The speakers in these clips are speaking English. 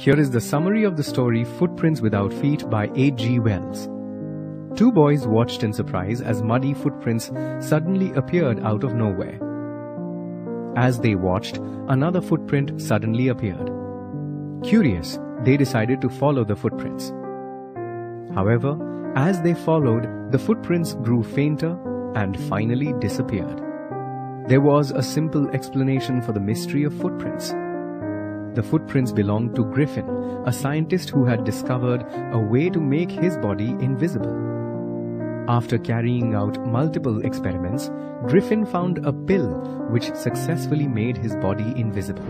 Here is the summary of the story Footprints Without Feet by H.G. Wells. Two boys watched in surprise as muddy footprints suddenly appeared out of nowhere. As they watched, another footprint suddenly appeared. Curious, they decided to follow the footprints. However, as they followed, the footprints grew fainter and finally disappeared. There was a simple explanation for the mystery of footprints. The footprints belonged to Griffin, a scientist who had discovered a way to make his body invisible. After carrying out multiple experiments, Griffin found a pill which successfully made his body invisible.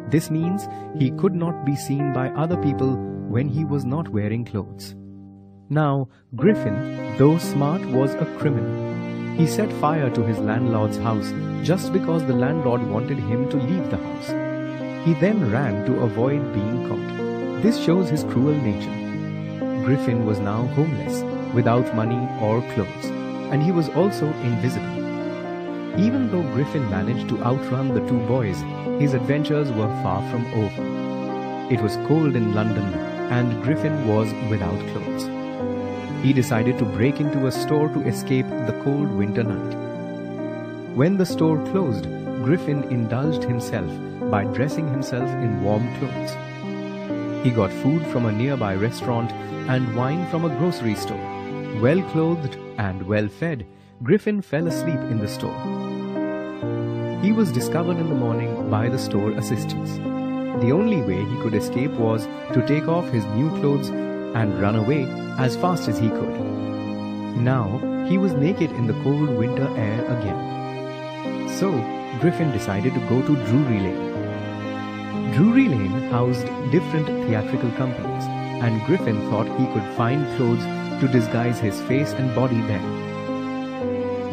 This means he could not be seen by other people when he was not wearing clothes. Now, Griffin, though smart, was a criminal. He set fire to his landlord's house just because the landlord wanted him to leave the house. He then ran to avoid being caught. This shows his cruel nature. Griffin was now homeless, without money or clothes, and he was also invisible. Even though Griffin managed to outrun the two boys, his adventures were far from over. It was cold in London, and Griffin was without clothes. He decided to break into a store to escape the cold winter night. When the store closed, Griffin indulged himself by dressing himself in warm clothes. He got food from a nearby restaurant and wine from a grocery store. Well-clothed and well-fed, Griffin fell asleep in the store. He was discovered in the morning by the store assistants. The only way he could escape was to take off his new clothes and run away as fast as he could. Now, he was naked in the cold winter air again. So, Griffin decided to go to Drury Lane. Drury Lane housed different theatrical companies, and Griffin thought he could find clothes to disguise his face and body there.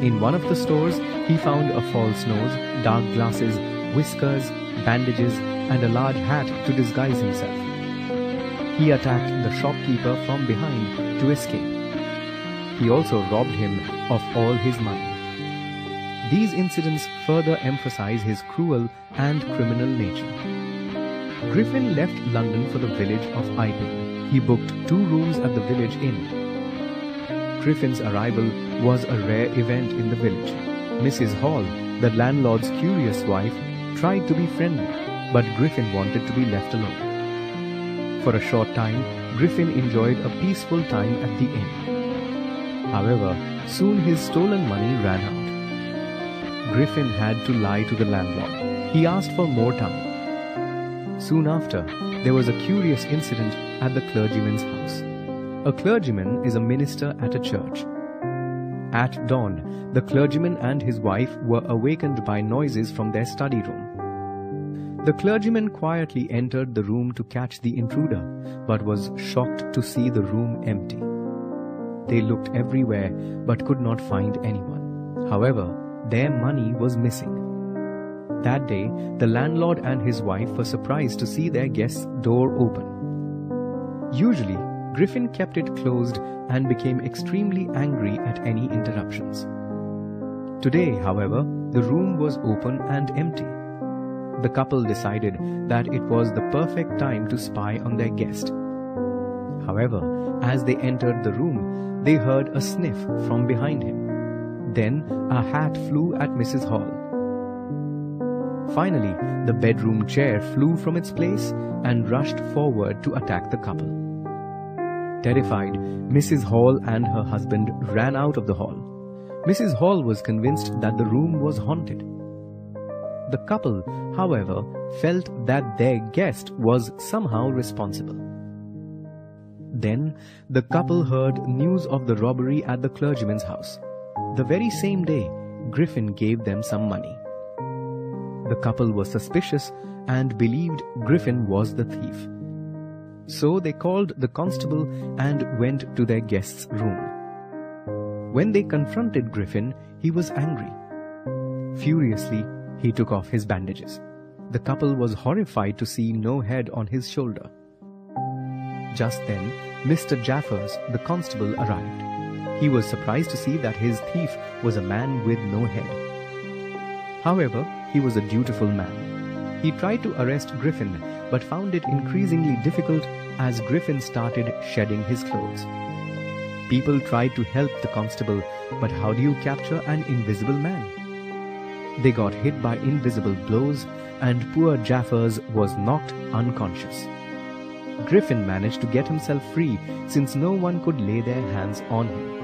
In one of the stores, he found a false nose, dark glasses, whiskers, bandages, and a large hat to disguise himself. He attacked the shopkeeper from behind to escape. He also robbed him of all his money. These incidents further emphasize his cruel and criminal nature. Griffin left London for the village of Iping. He booked 2 rooms at the village inn. Griffin's arrival was a rare event in the village. Mrs. Hall, the landlord's curious wife, tried to be friendly, but Griffin wanted to be left alone. For a short time, Griffin enjoyed a peaceful time at the inn. However, soon his stolen money ran out. Griffin had to lie to the landlord. He asked for more time. Soon after, there was a curious incident at the clergyman's house. A clergyman is a minister at a church. At dawn, the clergyman and his wife were awakened by noises from their study room. The clergyman quietly entered the room to catch the intruder, but was shocked to see the room empty. They looked everywhere but could not find anyone. However, their money was missing. That day, the landlord and his wife were surprised to see their guest's door open. Usually, Griffin kept it closed and became extremely angry at any interruptions. Today, however, the room was open and empty. The couple decided that it was the perfect time to spy on their guest. However, as they entered the room, they heard a sniff from behind him. Then, a hat flew at Mrs. Hall. Finally, the bedroom chair flew from its place and rushed forward to attack the couple. Terrified, Mrs. Hall and her husband ran out of the hall. Mrs. Hall was convinced that the room was haunted. The couple, however, felt that their guest was somehow responsible. Then, the couple heard news of the robbery at the clergyman's house. The very same day, Griffin gave them some money. The couple was suspicious and believed Griffin was the thief. So they called the constable and went to their guest's room. When they confronted Griffin, he was angry. Furiously, he took off his bandages. The couple was horrified to see no head on his shoulder. Just then, Mr. Jaffers, the constable, arrived. He was surprised to see that his thief was a man with no head. However, he was a dutiful man. He tried to arrest Griffin, but found it increasingly difficult as Griffin started shedding his clothes. People tried to help the constable, but how do you capture an invisible man? They got hit by invisible blows, and poor Jaffers was knocked unconscious. Griffin managed to get himself free since no one could lay their hands on him.